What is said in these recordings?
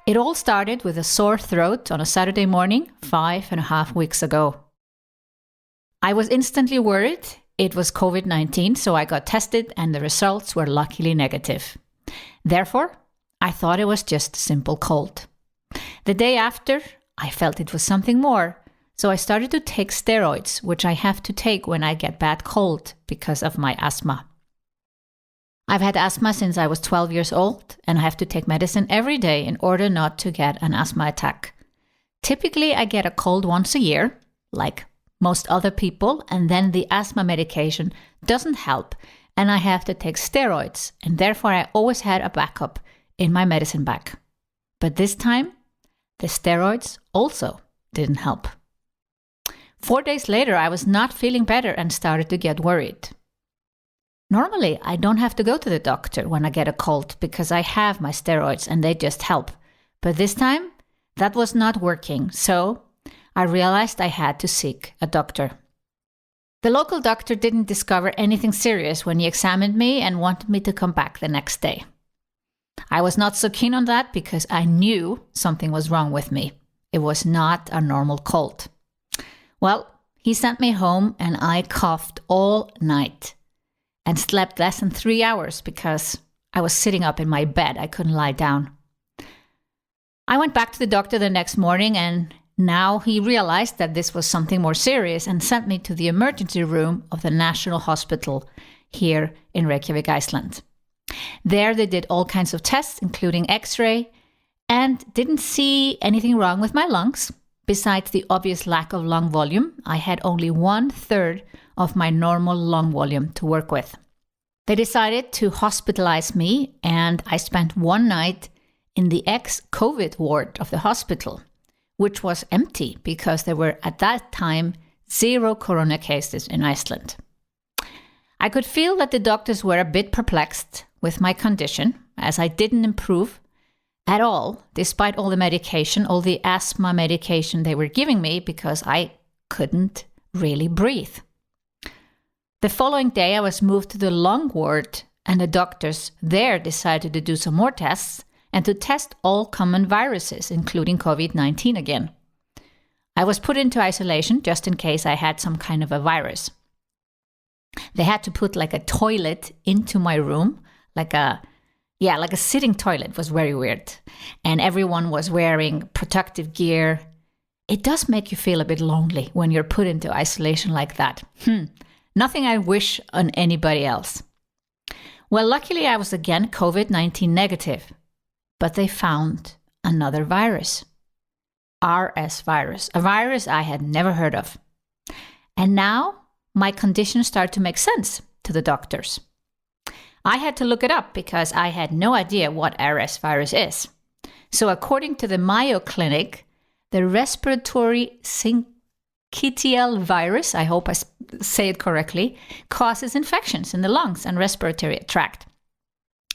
It all started with a sore throat on a Saturday morning 5.5 weeks ago. I was instantly worried it was COVID-19, so I got tested and the results were luckily negative. Therefore, I thought it was just a simple cold. The day after, I felt it was something more, so I started to take steroids, which I have to take when I get bad cold because of my asthma. I've had asthma since I was 12 years old, and I have to take medicine every day in order not to get an asthma attack. Typically, I get a cold once a year, like most other people, and then the asthma medication doesn't help, and I have to take steroids, and therefore I always had a backup in my medicine bag. But this time, the steroids also didn't help. 4 days later, I was not feeling better and started to get worried. Normally, I don't have to go to the doctor when I get a cold because I have my steroids and they just help. But this time, that was not working, so I realized I had to seek a doctor. The local doctor didn't discover anything serious when he examined me and wanted me to come back the next day. I was not so keen on that because I knew something was wrong with me. It was not a normal cold. Well, he sent me home and I coughed all night and slept less than 3 hours because I was sitting up in my bed. I couldn't lie down. I went back to the doctor the next morning and now he realized that this was something more serious and sent me to the emergency room of the National Hospital here in Reykjavik, Iceland. There they did all kinds of tests, including X-ray, and didn't see anything wrong with my lungs. Besides the obvious lack of lung volume, I had only 1/3 of my normal lung volume to work with. They decided to hospitalize me, and I spent one night in the ex-COVID ward of the hospital, which was empty because there were at that time 0 corona cases in Iceland. I could feel that the doctors were a bit perplexed with my condition, as I didn't improve at all, despite all the medication, all the asthma medication they were giving me, because I couldn't really breathe. The following day, I was moved to the lung ward, and the doctors there decided to do some more tests and to test all common viruses, including COVID-19 again. I was put into isolation just in case I had some kind of a virus. They had to put like a toilet into my room, like a sitting toilet. Was very weird. And everyone was wearing protective gear. It does make you feel a bit lonely when you're put into isolation like that. Nothing I wish on anybody else. Well, luckily I was again COVID-19 negative, but they found another virus. RS virus, a virus I had never heard of. And now my condition started to make sense to the doctors. I had to look it up because I had no idea what RS virus is. So according to the Mayo Clinic, the respiratory syncytial virus, I hope I say it correctly, causes infections in the lungs and respiratory tract.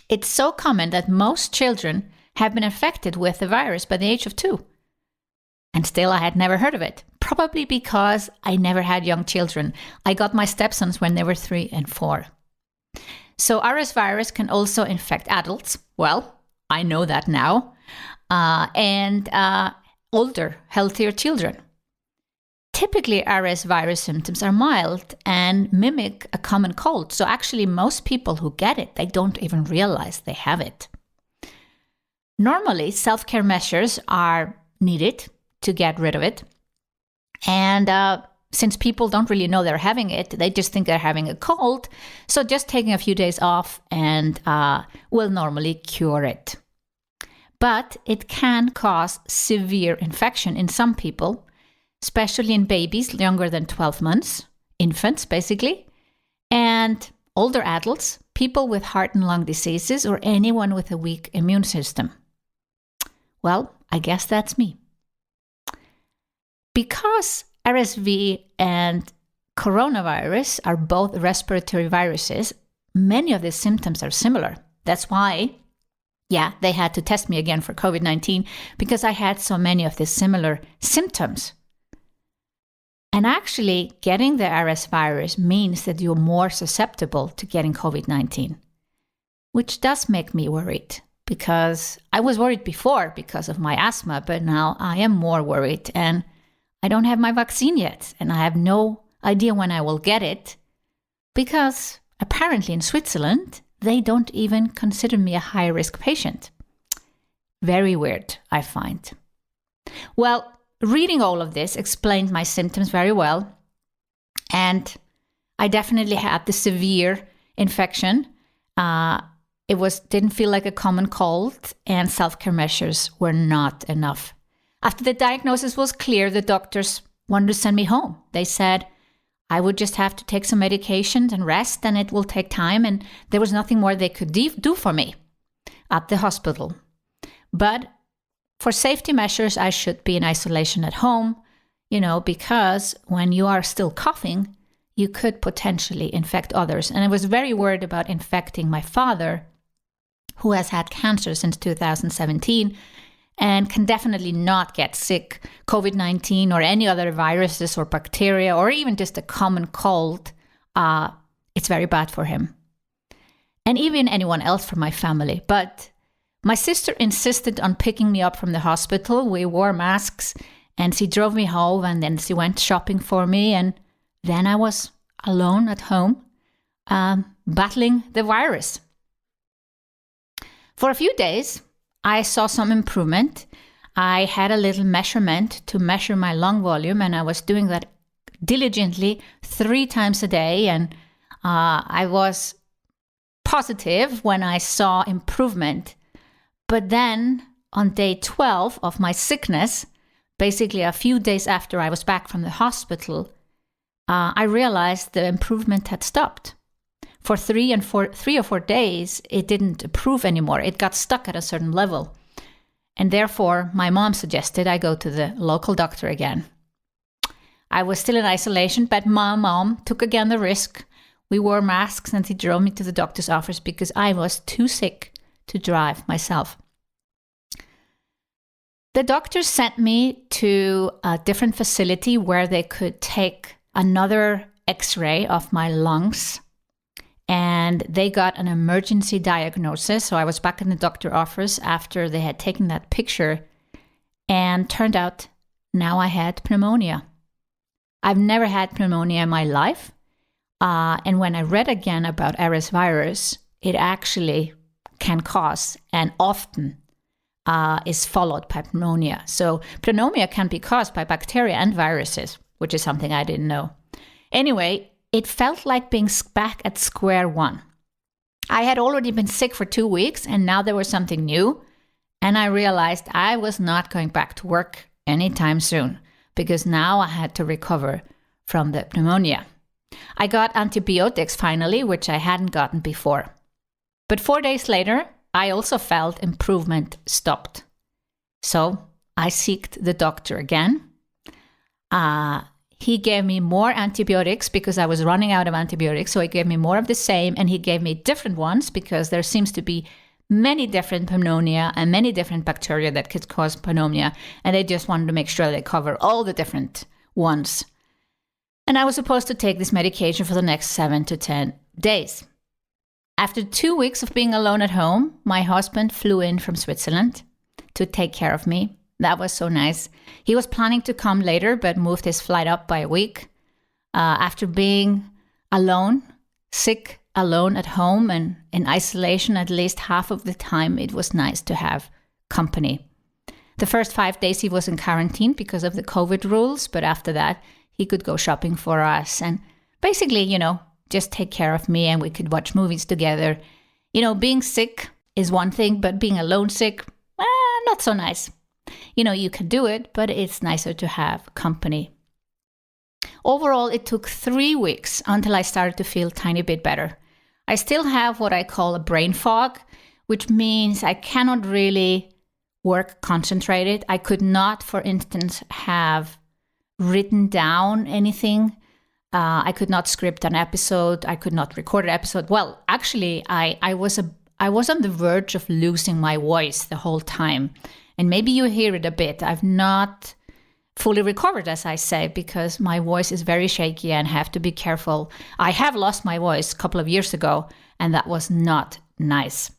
It's so common that most children have been infected with the virus by the age of 2. And still I had never heard of it, probably because I never had young children. I got my stepsons when they were 3 and 4. So RS virus can also infect adults. Well, I know that now. And older, healthier children. Typically, RS virus symptoms are mild and mimic a common cold. So actually, most people who get it, they don't even realize they have it. Normally, self-care measures are needed to get rid of it. And since people don't really know they're having it, they just think they're having a cold. So just taking a few days off and will normally cure it. But it can cause severe infection in some people, especially in babies younger than 12 months, infants basically, and older adults, people with heart and lung diseases, or anyone with a weak immune system. Well, I guess that's me. Because RSV and coronavirus are both respiratory viruses, many of the symptoms are similar. That's why, they had to test me again for COVID-19 because I had so many of the similar symptoms. And actually, getting the RS virus means that you're more susceptible to getting COVID-19, which does make me worried because I was worried before because of my asthma, but now I am more worried, and I don't have my vaccine yet, and I have no idea when I will get it, because apparently in Switzerland, they don't even consider me a high-risk patient. Very weird, I find. Well, reading all of this explained my symptoms very well, and I definitely had the severe infection. It didn't feel like a common cold, and self-care measures were not enough. After the diagnosis was clear, the doctors wanted to send me home. They said I would just have to take some medications and rest, and it will take time, and there was nothing more they could do for me at the hospital. But for safety measures, I should be in isolation at home, because when you are still coughing, you could potentially infect others. And I was very worried about infecting my father, who has had cancer since 2017 and can definitely not get sick. COVID-19 or any other viruses or bacteria or even just a common cold, it's very bad for him. And even anyone else from my family. But my sister insisted on picking me up from the hospital. We wore masks and she drove me home, and then she went shopping for me. And then I was alone at home, battling the virus. For a few days, I saw some improvement. I had a little measurement to measure my lung volume, and I was doing that diligently 3 times a day. And I was positive when I saw improvement. But then on day 12 of my sickness, basically a few days after I was back from the hospital, I realized the improvement had stopped. For 3 or 4 days, it didn't improve anymore. It got stuck at a certain level. And therefore, my mom suggested I go to the local doctor again. I was still in isolation, but my mom took again the risk. We wore masks and she drove me to the doctor's office because I was too sick to drive myself. The doctor sent me to a different facility where they could take another X-ray of my lungs, and they got an emergency diagnosis. So I was back in the doctor's office after they had taken that picture, and turned out now I had pneumonia. I've never had pneumonia in my life. And when I read again about RS virus, it actually can cause and often is followed by pneumonia. So pneumonia can be caused by bacteria and viruses, which is something I didn't know. Anyway, it felt like being back at square one. I had already been sick for 2 weeks, and now there was something new. And I realized I was not going back to work anytime soon, because now I had to recover from the pneumonia. I got antibiotics finally, which I hadn't gotten before. But 4 days later, I also felt improvement stopped. So I sought the doctor again. He gave me more antibiotics because I was running out of antibiotics. So he gave me more of the same, and he gave me different ones because there seems to be many different pneumonia and many different bacteria that could cause pneumonia. And they just wanted to make sure they cover all the different ones. And I was supposed to take this medication for the next 7 to 10 days. After 2 weeks of being alone at home, my husband flew in from Switzerland to take care of me. That was so nice. He was planning to come later, but moved his flight up by a week. After being alone, sick, alone at home and in isolation at least half of the time, it was nice to have company. The first 5 days he was in quarantine because of the COVID rules, but after that, he could go shopping for us and basically, just take care of me, and we could watch movies together. Being sick is one thing, but being alone sick, not so nice. You can do it, but it's nicer to have company. Overall, it took 3 weeks until I started to feel a tiny bit better. I still have what I call a brain fog, which means I cannot really work concentrated. I could not, for instance, have written down anything. I could not script an episode. I could not record an episode. Well, actually, I was on the verge of losing my voice the whole time. And maybe you hear it a bit. I've not fully recovered, as I say, because my voice is very shaky and have to be careful. I have lost my voice a couple of years ago, and that was not nice.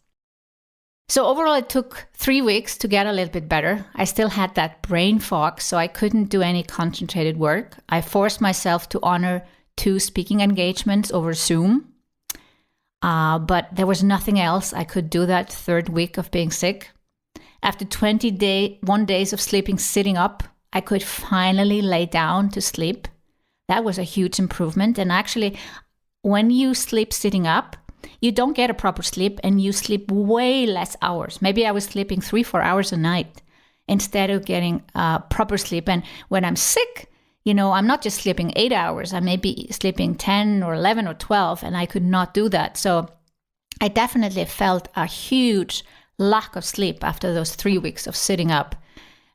So overall, it took 3 weeks to get a little bit better. I still had that brain fog, so I couldn't do any concentrated work. I forced myself to honor 2 speaking engagements over Zoom. But there was nothing else I could do that 3rd week of being sick. After 21 days of sleeping sitting up, I could finally lay down to sleep. That was a huge improvement. And actually, when you sleep sitting up, you don't get a proper sleep and you sleep way less hours. Maybe I was sleeping 3-4 hours a night instead of getting proper sleep. And when I'm sick, I'm not just sleeping 8 hours. I may be sleeping 10 or 11 or 12, and I could not do that. So I definitely felt a huge lack of sleep after those 3 weeks of sitting up.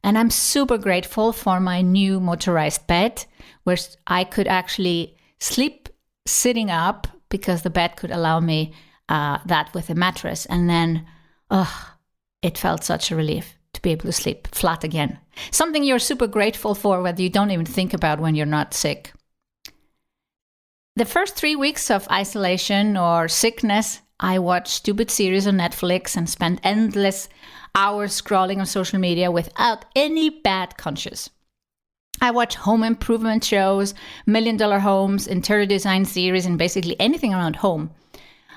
And I'm super grateful for my new motorized bed, where I could actually sleep sitting up because the bed could allow me that with a mattress. And then, it felt such a relief to be able to sleep flat again. Something you're super grateful for, whether you don't even think about when you're not sick. The first 3 weeks of isolation or sickness, I watched stupid series on Netflix and spent endless hours scrolling on social media without any bad conscience. I watch home improvement shows, $1 Million Homes, interior design series, and basically anything around home.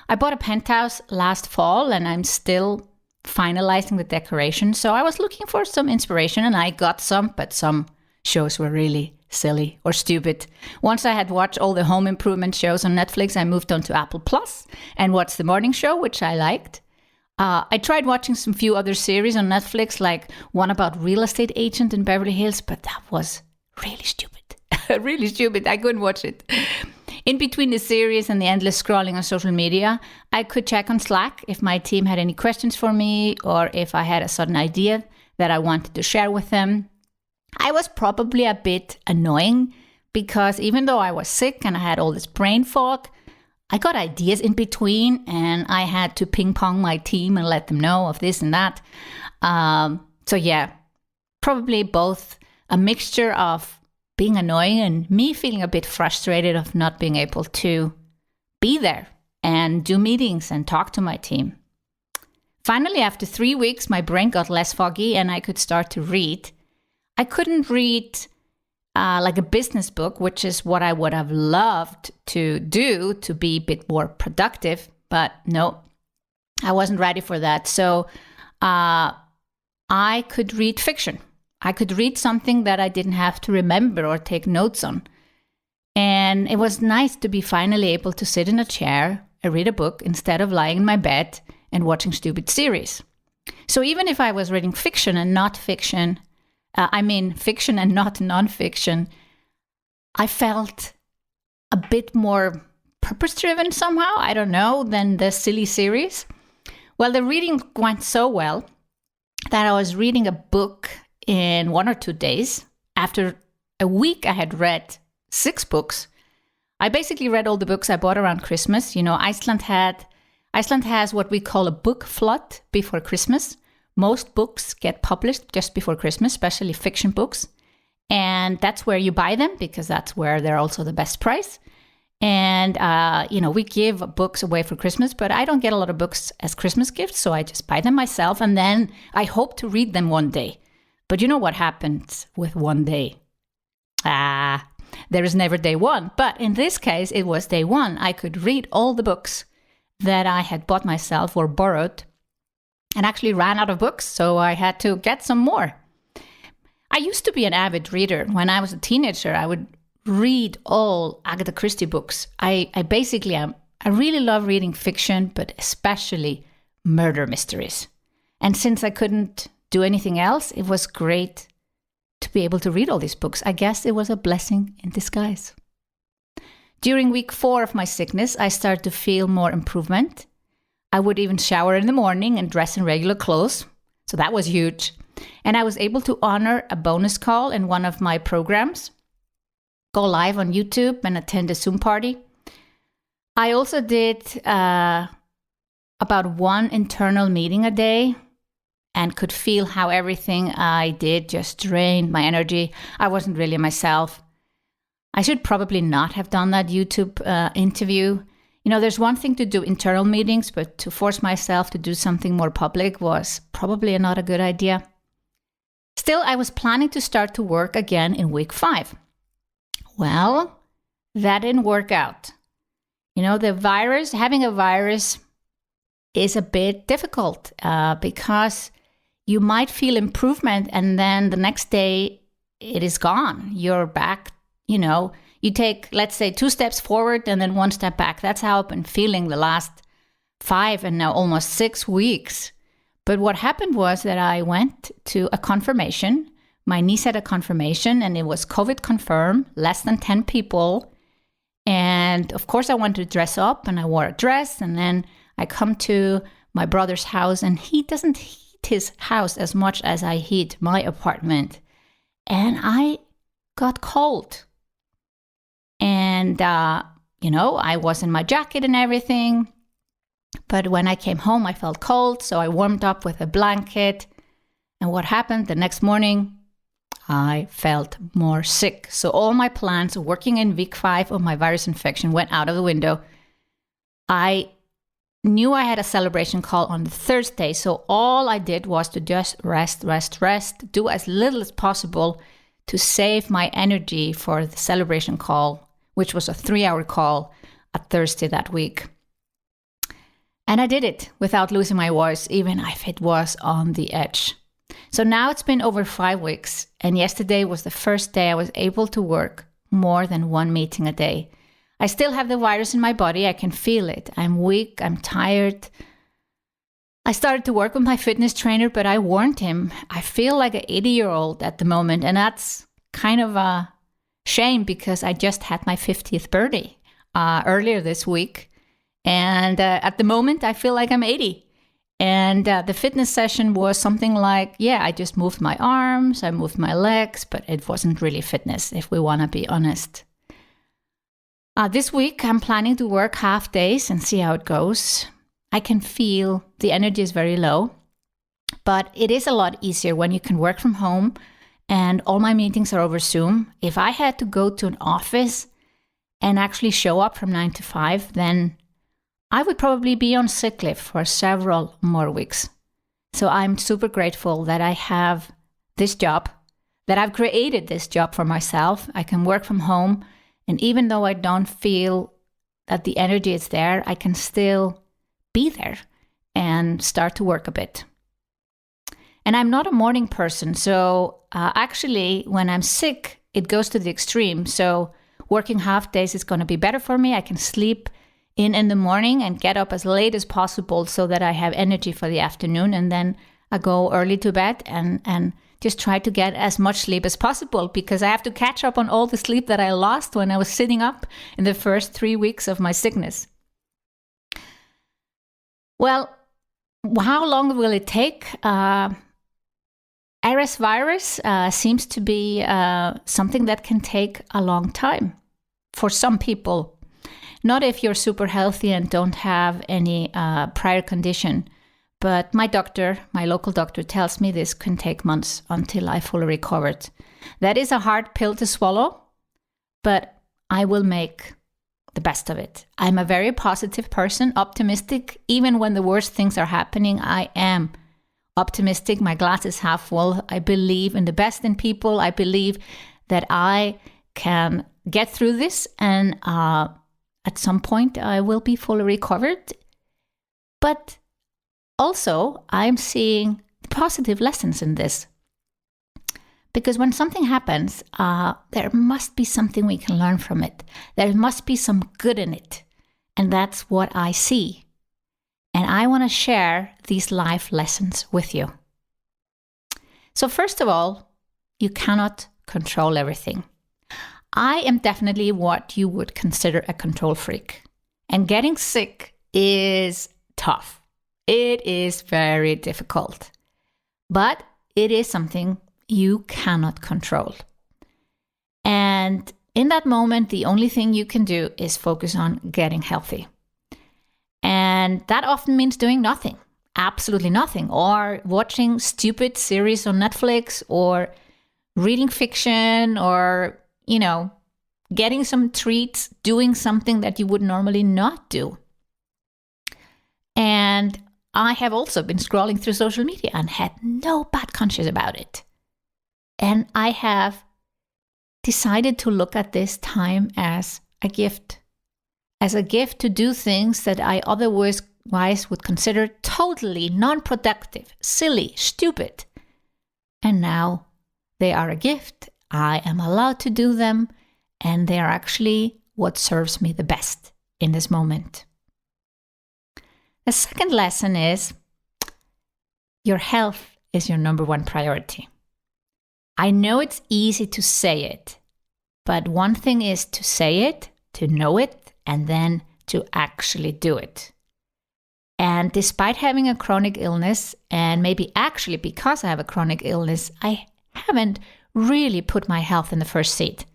I bought a penthouse last fall and I'm still finalizing the decoration. So I was looking for some inspiration and I got some, but some shows were really silly or stupid. Once I had watched all the home improvement shows on Netflix, I moved on to Apple Plus and watched The Morning Show, which I liked. I tried watching some few other series on Netflix, like one about real estate agent in Beverly Hills, but that was really stupid. Really stupid. I couldn't watch it. In between the series and the endless scrolling on social media, I could check on Slack if my team had any questions for me or if I had a sudden idea that I wanted to share with them. I was probably a bit annoying because even though I was sick and I had all this brain fog, I got ideas in between and I had to ping pong my team and let them know of this and that. So yeah, probably both a mixture of being annoying and me feeling a bit frustrated of not being able to be there and do meetings and talk to my team. Finally, after 3 weeks, my brain got less foggy and I could start to read. I couldn't read like a business book, which is what I would have loved to do to be a bit more productive. But no, I wasn't ready for that. So I could read fiction. I could read something that I didn't have to remember or take notes on. And it was nice to be finally able to sit in a chair and read a book instead of lying in my bed and watching stupid series. So even if I was reading fiction and not fiction, fiction and not nonfiction, I felt a bit more purpose-driven somehow, I don't know, than the silly series. Well, the reading went so well that I was reading a book in 1 or 2 days. After a week, I had read 6 books. I basically read all the books I bought around Christmas. Iceland has what we call a book flood before Christmas. Most books get published just before Christmas, especially fiction books. And that's where you buy them because that's where they're also the best price. And, we give books away for Christmas, but I don't get a lot of books as Christmas gifts. So I just buy them myself and then I hope to read them one day. But you know what happens with one day? There is never day one. But in this case, it was day one. I could read all the books that I had bought myself or borrowed and actually ran out of books. So I had to get some more. I used to be an avid reader. When I was a teenager, I would read all Agatha Christie books. I basically am. I really love reading fiction, but especially murder mysteries. And since I couldn't do anything else, it was great to be able to read all these books. I guess it was a blessing in disguise. During week 4 of my sickness, I started to feel more improvement. I would even shower in the morning and dress in regular clothes. So that was huge. And I was able to honor a bonus call in one of my programs, go live on YouTube and attend a Zoom party. I also did about 1 internal meeting a day and could feel how everything I did just drained my energy. I wasn't really myself. I should probably not have done that YouTube interview. There's one thing to do internal meetings, but to force myself to do something more public was probably not a good idea. Still, I was planning to start to work again in week 5. Well, that didn't work out. Having a virus is a bit difficult because you might feel improvement and then the next day it is gone. You're back, you take, let's say, 2 steps forward and then 1 step back. That's how I've been feeling the last 5 and now almost 6 weeks. But what happened was that I went to a confirmation. My niece had a confirmation and it was COVID confirmed, less than 10 people. And of course I wanted to dress up and I wore a dress. And then I come to my brother's house and he doesn't heat his house as much as I heat my apartment. And I got cold. And, I was in my jacket and everything. But when I came home, I felt cold. So I warmed up with a blanket. And what happened the next morning? I felt more sick. So all my plans working in week 5 of my virus infection went out of the window. I knew I had a celebration call on the Thursday. So all I did was to just rest, do as little as possible to save my energy for the celebration call, which was a 3-hour call at Thursday that week. And I did it without losing my voice, even if it was on the edge. So now it's been over 5 weeks, and yesterday was the first day I was able to work more than 1 meeting a day. I still have the virus in my body. I can feel it. I'm weak. I'm tired. I started to work with my fitness trainer, but I warned him. I feel like an 80-year-old at the moment, and that's kind of a shame because I just had my 50th birthday earlier this week. And at the moment, I feel like I'm 80. And the fitness session was something like, I just moved my arms, I moved my legs, but it wasn't really fitness, if we want to be honest. This week, I'm planning to work half days and see how it goes. I can feel the energy is very low, but it is a lot easier when you can work from home and all my meetings are over Zoom. If I had to go to an office and actually show up from 9 to 5, then I would probably be on sick leave for several more weeks. So I'm super grateful that I have this job, that I've created this job for myself. I can work from home. And even though I don't feel that the energy is there, I can still be there and start to work a bit. And I'm not a morning person. So actually, when I'm sick, it goes to the extreme. So working half days is going to be better for me. I can sleep in the morning and get up as late as possible so that I have energy for the afternoon. And then I go early to bed and just try to get as much sleep as possible because I have to catch up on all the sleep that I lost when I was sitting up in the first 3 weeks of my sickness. Well, how long will it take? RS virus seems to be something that can take a long time for some people. Not if you're super healthy and don't have any prior condition. But my local doctor tells me this can take months until I fully recovered. That is a hard pill to swallow, but I will make the best of it. I'm a very positive person, optimistic. Even when the worst things are happening, I am optimistic. My glass is half full. I believe in the best in people. I believe that I can get through this and at some point, I will be fully recovered. But also, I'm seeing positive lessons in this. Because when something happens, there must be something we can learn from it. There must be some good in it. And that's what I see. And I want to share these life lessons with you. So first of all, you cannot control everything. I am definitely what you would consider a control freak. And getting sick is tough. It is very difficult. But it is something you cannot control. And in that moment, the only thing you can do is focus on getting healthy. And that often means doing nothing, absolutely nothing, or watching stupid series on Netflix or reading fiction or getting some treats, doing something that you would normally not do. And I have also been scrolling through social media and had no bad conscience about it. And I have decided to look at this time as a gift to do things that I otherwise would consider totally non-productive, silly, stupid. And now they are a gift. I am allowed to do them, and they are actually what serves me the best in this moment. The second lesson is your health is your number one priority. I know it's easy to say it, but one thing is to say it, to know it, and then to actually do it. And despite having a chronic illness, and maybe actually because I have a chronic illness, I haven't really put my health in the first seat.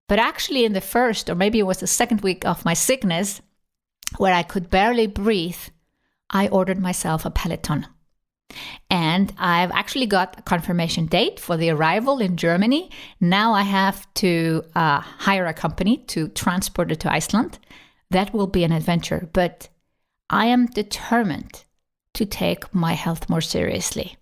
But actually in the first, or maybe it was the second week of my sickness, where I could barely breathe, I ordered myself a Peloton. And I've actually got a confirmation date for the arrival in Germany. Now I have to hire a company to transport it to Iceland. That will be an adventure, but I am determined to take my health more seriously.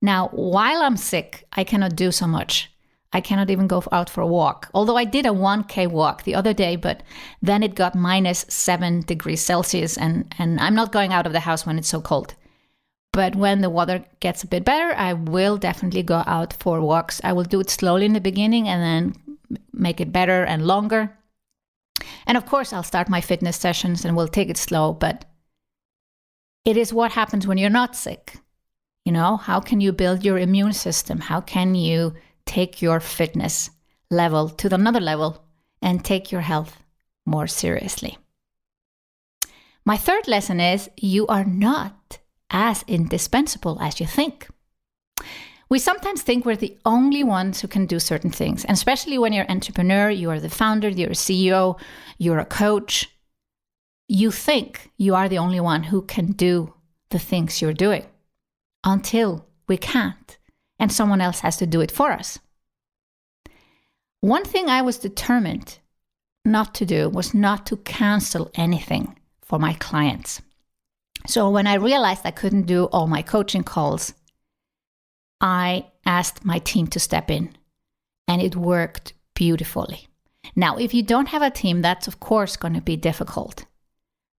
Now, while I'm sick, I cannot do so much. I cannot even go out for a walk. Although I did a 1K walk the other day, but then it got -7 degrees Celsius and I'm not going out of the house when it's so cold. But when the weather gets a bit better, I will definitely go out for walks. I will do it slowly in the beginning and then make it better and longer. And of course, I'll start my fitness sessions and we'll take it slow, but it is what happens when you're not sick. You know, how can you build your immune system? How can you take your fitness level to another level and take your health more seriously? My third lesson is you are not as indispensable as you think. We sometimes think we're the only ones who can do certain things, and especially when you're an entrepreneur, you are the founder, you're a CEO, you're a coach. You think you are the only one who can do the things you're doing until we can't, and someone else has to do it for us. One thing I was determined not to do was not to cancel anything for my clients. So when I realized I couldn't do all my coaching calls, I asked my team to step in, and it worked beautifully. Now, if you don't have a team, that's of course going to be difficult,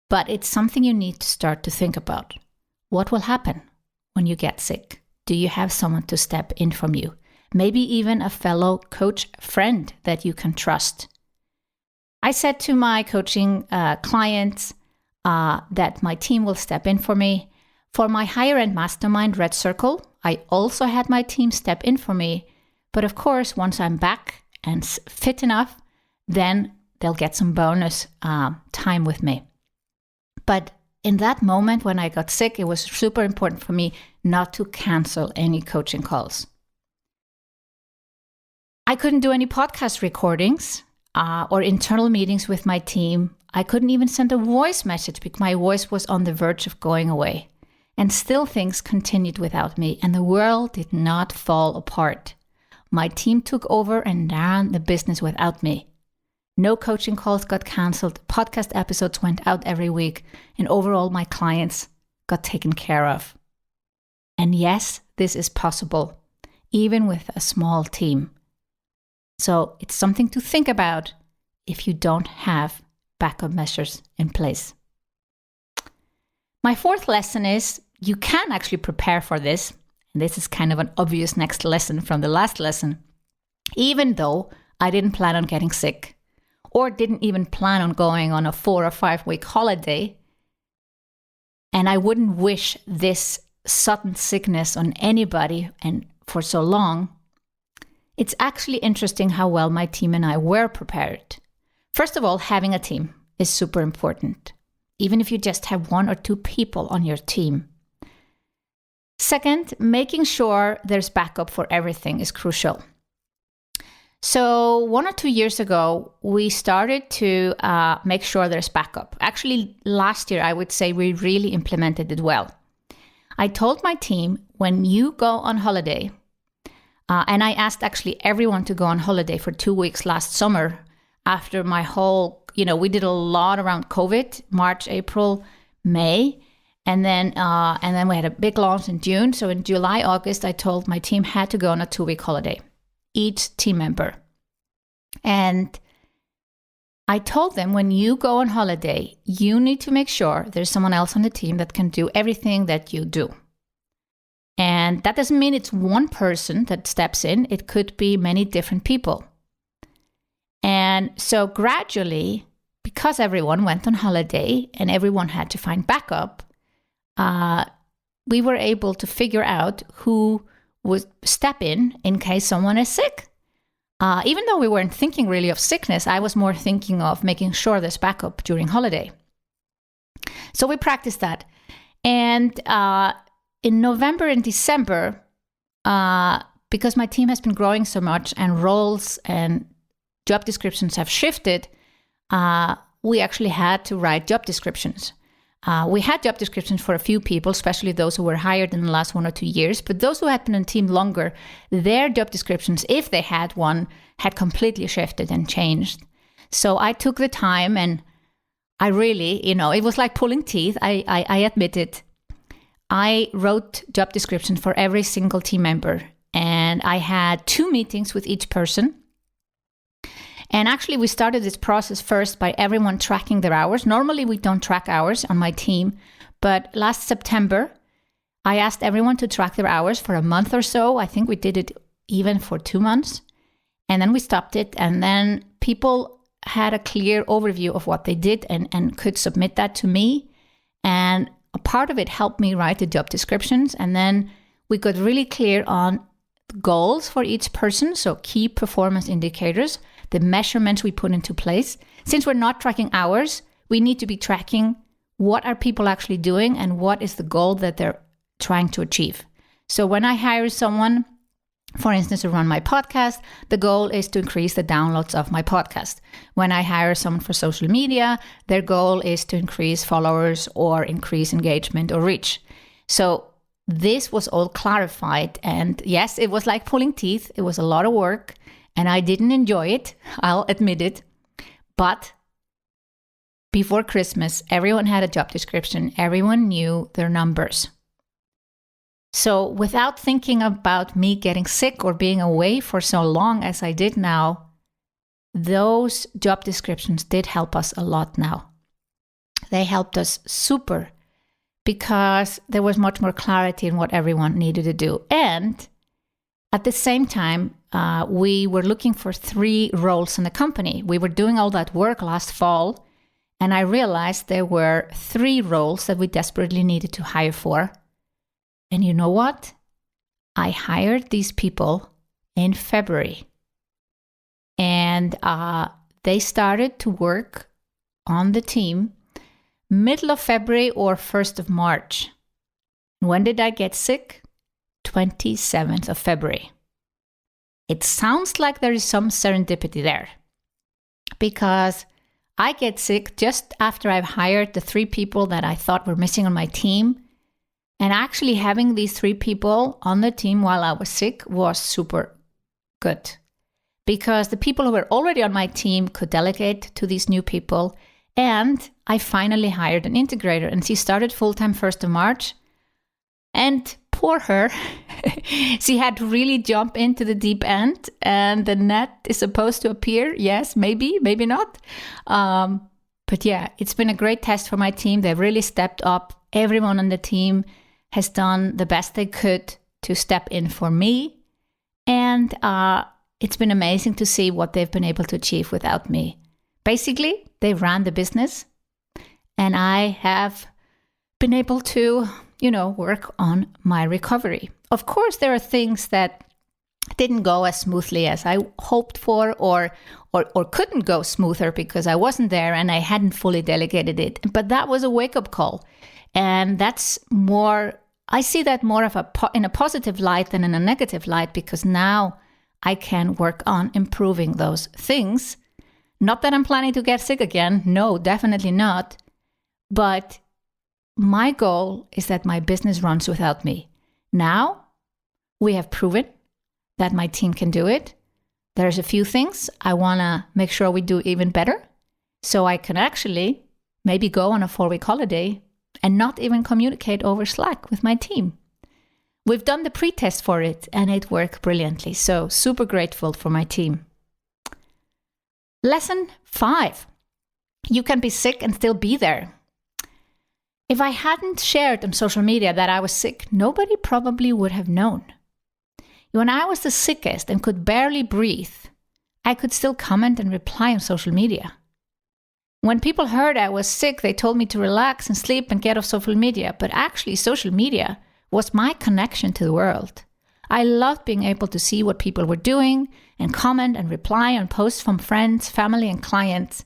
but it's something you need to start to think about. What will happen when you get sick? Do you have someone to step in from you? Maybe even a fellow coach friend that you can trust. I said to my coaching clients that my team will step in for me. For my higher end mastermind, Red Circle, I also had my team step in for me. But of course, once I'm back and fit enough, then they'll get some bonus time with me. But in that moment when I got sick, it was super important for me not to cancel any coaching calls. I couldn't do any podcast recordings or internal meetings with my team. I couldn't even send a voice message because my voice was on the verge of going away. And still things continued without me, and the world did not fall apart. My team took over and ran the business without me. No coaching calls got canceled, podcast episodes went out every week, and overall my clients got taken care of. And yes, this is possible, even with a small team. So it's something to think about if you don't have backup measures in place. My fourth lesson is you can actually prepare for this. And this is kind of an obvious next lesson from the last lesson. Even though I didn't plan on getting sick or didn't even plan on going on a 4 or 5 week holiday, and I wouldn't wish this sudden sickness on anybody and for so long, it's actually interesting how well my team and I were prepared. First of all, having a team is super important, even if you just have 1 or 2 people on your team. Second, making sure there's backup for everything is crucial. So 1 or 2 years ago, we started to make sure there's backup. Actually, last year, I would say we really implemented it well. I told my team, when you go on holiday, and I asked actually everyone to go on holiday for 2 weeks last summer after my whole, we did a lot around COVID, March, April, May. And then we had a big launch in June. So in July, August, I told my team had to go on a 2-week holiday, each team member. And I told them, when you go on holiday, you need to make sure there's someone else on the team that can do everything that you do. And that doesn't mean it's one person that steps in. It could be many different people. And so gradually, because everyone went on holiday and everyone had to find backup, we were able to figure out who would step in case someone is sick. Even though we weren't thinking really of sickness, I was more thinking of making sure there's backup during holiday. So we practiced that. And in November and December, because my team has been growing so much and roles and job descriptions have shifted, we actually had to write job descriptions. We had job descriptions for a few people, especially those who were hired in the last 1 or 2 years. But those who had been in team longer, their job descriptions, if they had one, had completely shifted and changed. So I took the time and I really, it was like pulling teeth. I admit it. I wrote job descriptions for every single team member. And I had 2 meetings with each person. And actually, we started this process first by everyone tracking their hours. Normally, we don't track hours on my team. But last September, I asked everyone to track their hours for a month or so. I think we did it even for 2 months. And then we stopped it. And then people had a clear overview of what they did and could submit that to me. And a part of it helped me write the job descriptions. And then we got really clear on goals for each person. So key performance indicators, the measurements we put into place. Since we're not tracking hours, we need to be tracking what are people actually doing and what is the goal that they're trying to achieve. So when I hire someone, for instance, to run my podcast, the goal is to increase the downloads of my podcast. When I hire someone for social media, their goal is to increase followers or increase engagement or reach. So this was all clarified. And yes, it was like pulling teeth. It was a lot of work. And I didn't enjoy it, I'll admit it. But before Christmas, everyone had a job description. Everyone knew their numbers. So without thinking about me getting sick or being away for so long as I did now, those job descriptions did help us a lot now. They helped us super because there was much more clarity in what everyone needed to do. And at the same time, we were looking for 3 roles in the company. We were doing all that work last fall, and I realized there were 3 roles that we desperately needed to hire for. And you know what? I hired these people in February. And they started to work on the team middle of February or 1st of March. When did I get sick? 27th of February. It sounds like there is some serendipity there because I get sick just after I've hired the 3 people that I thought were missing on my team. And actually having these 3 people on the team while I was sick was super good because the people who were already on my team could delegate to these new people. And I finally hired an integrator and she started full-time 1st of March. And poor her, she had to really jump into the deep end and the net is supposed to appear. Yes, maybe, maybe not. But yeah, it's been a great test for my team. They really stepped up. Everyone on the team has done the best they could to step in for me. And it's been amazing to see what they've been able to achieve without me. Basically, they ran the business and I have been able to, work on my recovery. Of course, there are things that didn't go as smoothly as I hoped for or couldn't go smoother because I wasn't there and I hadn't fully delegated it. But that was a wake-up call. And that's more, I see that more of in a positive light than in a negative light because now I can work on improving those things. Not that I'm planning to get sick again. No, definitely not. But my goal is that my business runs without me. Now, we have proven that my team can do it. there's a few things I want to make sure we do even better, so I can actually maybe go on a 4-week holiday and not even communicate over Slack with my team. We've done the pre-test for it and it worked brilliantly. So super grateful for my team. Lesson 5. You can be sick and still be there. If I hadn't shared on social media that I was sick, nobody probably would have known. When I was the sickest and could barely breathe, I could still comment and reply on social media. When people heard I was sick, they told me to relax and sleep and get off social media. But actually, social media was my connection to the world. I loved being able to see what people were doing and comment and reply on posts from friends, family, and clients.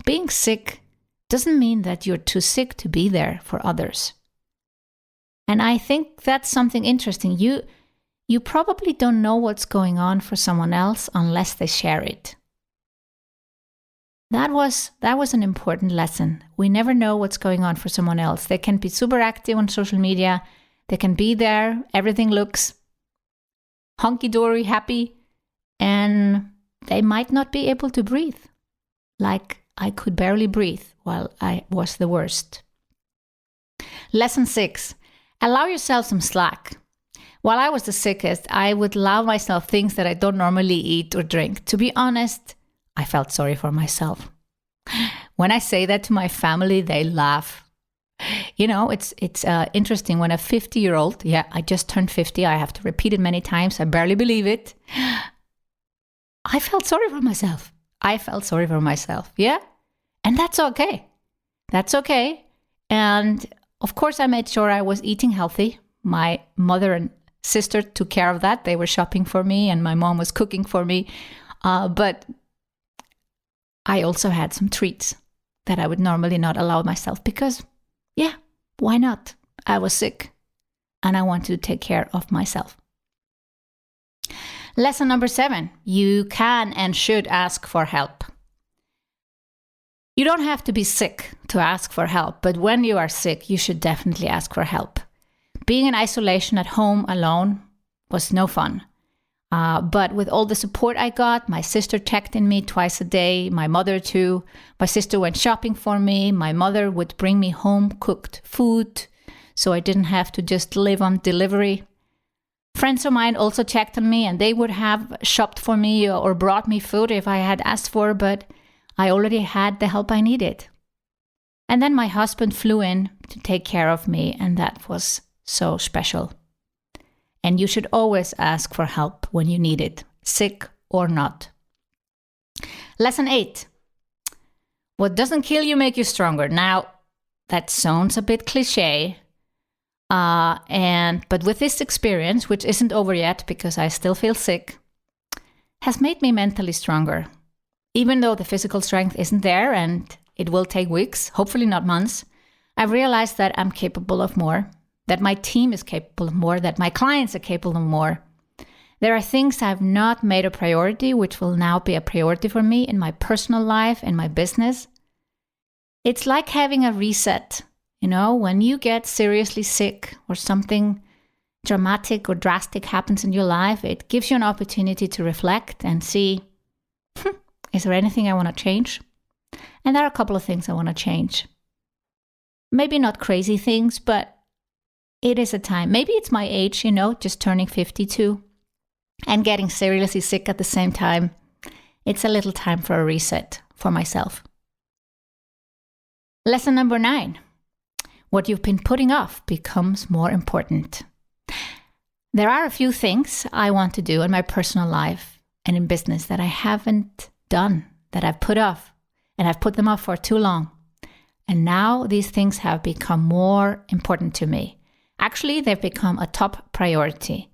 Being sick doesn't mean that you're too sick to be there for others. And I think that's something interesting. You probably don't know what's going on for someone else unless they share it. That was an important lesson. We never know what's going on for someone else. They can be super active on social media. They can be there. Everything looks hunky-dory, happy. And they might not be able to breathe. Like I could barely breathe while I was the worst. Lesson 6. Allow yourself some slack. While I was the sickest, I would allow myself things that I don't normally eat or drink. To be honest, I felt sorry for myself. When I say that to my family, they laugh. You know, it's interesting when a 50-year-old, I just turned 50, I have to repeat it many times, I barely believe it. I felt sorry for myself. Yeah? And that's okay. That's okay. And of course, I made sure I was eating healthy. My mother and sister took care of that. They were shopping for me and my mom was cooking for me. But I also had some treats that I would normally not allow myself because, why not? I was sick and I wanted to take care of myself. Lesson number 7, you can and should ask for help. You don't have to be sick to ask for help, but when you are sick, you should definitely ask for help. Being in isolation at home alone was no fun. But with all the support I got, my sister checked in me twice a day, my mother too. My sister went shopping for me. My mother would bring me home cooked food, so I didn't have to just live on delivery. Friends of mine also checked on me and they would have shopped for me or brought me food if I had asked for, but I already had the help I needed. And then my husband flew in to take care of me, and that was so special. And you should always ask for help when you need it, sick or not. Lesson 8. What doesn't kill you make you stronger. Now, that sounds a bit cliche. But with this experience, which isn't over yet because I still feel sick, has made me mentally stronger. Even though the physical strength isn't there and it will take weeks, hopefully not months, I've realized that I'm capable of more, that my team is capable of more, that my clients are capable of more. There are things I've not made a priority, which will now be a priority for me in my personal life and my business. It's like having a reset. You know, when you get seriously sick or something dramatic or drastic happens in your life, it gives you an opportunity to reflect and see, is there anything I want to change? And there are a couple of things I want to change. Maybe not crazy things, but it is a time. Maybe it's my age, just turning 52 and getting seriously sick at the same time. It's a little time for a reset for myself. Lesson number 9. What you've been putting off becomes more important. There are a few things I want to do in my personal life and in business that I haven't done, that I've put off, and I've put them off for too long. And now these things have become more important to me. Actually, they've become a top priority.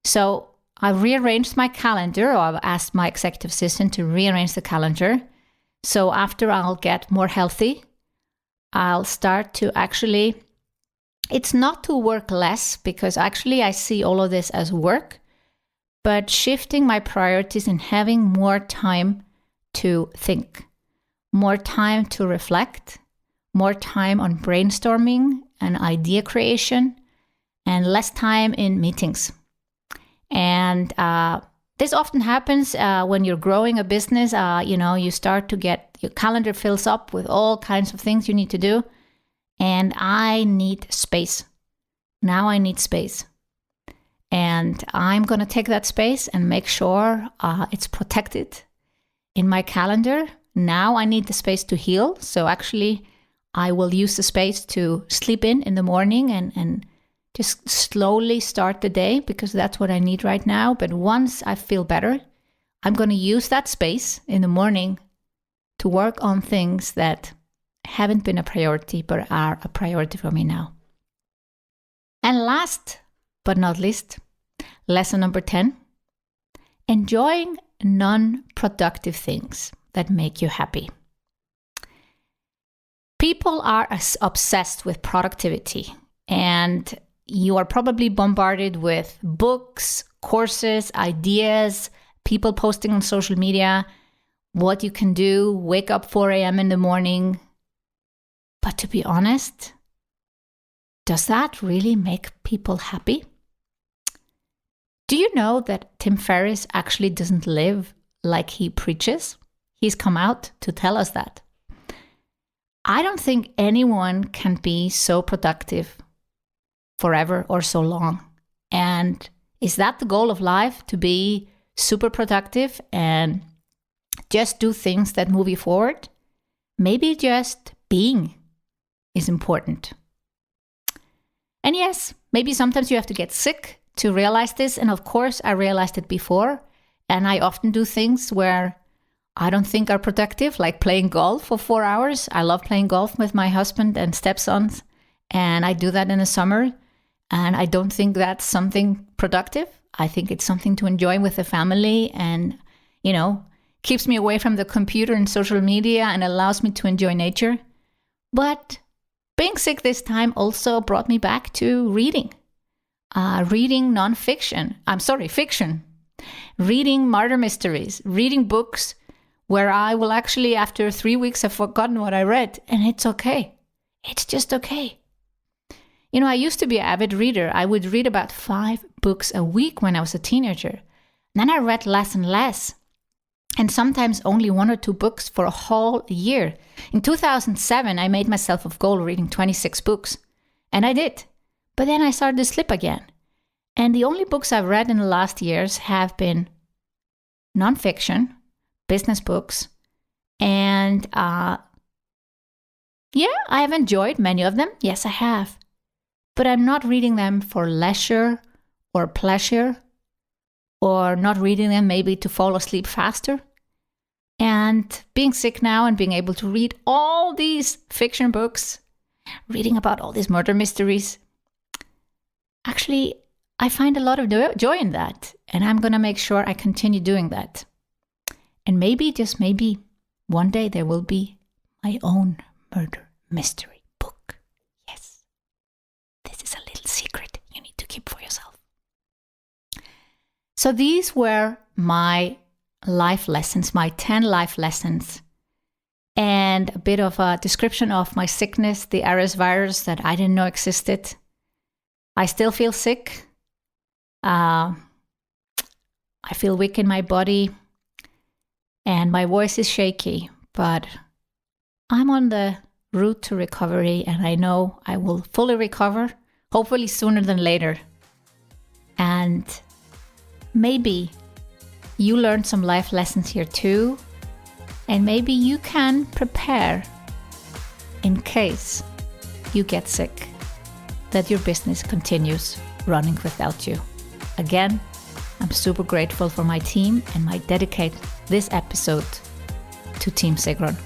So I've rearranged my calendar, or I've asked my executive assistant to rearrange the calendar. So after I'll get more healthy, I'll start to actually, it's not to work less, because actually I see all of this as work, but shifting my priorities and having more time to think, more time to reflect, more time on brainstorming and idea creation, and less time in meetings. And This often happens when you're growing a business. You start to get, your calendar fills up with all kinds of things you need to do. And I need space. Now I need space. And I'm going to take that space and make sure it's protected in my calendar. Now I need the space to heal. So actually, I will use the space to sleep in the morning and just slowly start the day, because that's what I need right now. But once I feel better, I'm going to use that space in the morning to work on things that haven't been a priority but are a priority for me now. And last but not least, lesson number 10, enjoying non-productive things that make you happy. People are obsessed with productivity, and you are probably bombarded with books, courses, ideas, people posting on social media, what you can do, wake up 4 a.m. in the morning. But to be honest, does that really make people happy? Do you know that Tim Ferriss actually doesn't live like he preaches? He's come out to tell us that. I don't think anyone can be so productive forever or so long. And is that the goal of life, to be super productive and just do things that move you forward? Maybe just being is important. And yes, maybe sometimes you have to get sick to realize this. And of course, I realized it before. And I often do things where I don't think are productive, like playing golf for 4 hours. I love playing golf with my husband and stepsons. And I do that in the summer. And I don't think that's something productive. I think it's something to enjoy with the family and, keeps me away from the computer and social media and allows me to enjoy nature. But being sick this time also brought me back to reading. Reading fiction. Reading murder mysteries. Reading books where I will actually, after 3 weeks, have forgotten what I read. And it's okay. It's just okay. I used to be an avid reader. I would read about 5 books a week when I was a teenager. Then I read less and less. And sometimes only 1 or 2 books for a whole year. In 2007, I made myself a goal reading 26 books. And I did. But then I started to slip again. And the only books I've read in the last years have been nonfiction, business books, and I have enjoyed many of them. Yes, I have. But I'm not reading them for leisure or pleasure, or not reading them maybe to fall asleep faster. And being sick now and being able to read all these fiction books, reading about all these murder mysteries, actually, I find a lot of joy in that. And I'm going to make sure I continue doing that. And maybe, just maybe, one day there will be my own murder mystery book. Yes. This is a little secret you need to keep for yourself. So these were my life lessons, my 10 life lessons, and a bit of a description of my sickness, the RS virus that I didn't know existed. I still feel sick. I feel weak in my body. And my voice is shaky, but I'm on the route to recovery, and I know I will fully recover, hopefully sooner than later. And maybe you learned some life lessons here too, and maybe you can prepare in case you get sick, that your business continues running without you. Again, I'm super grateful for my team, and I dedicate this episode to Team Sigrun.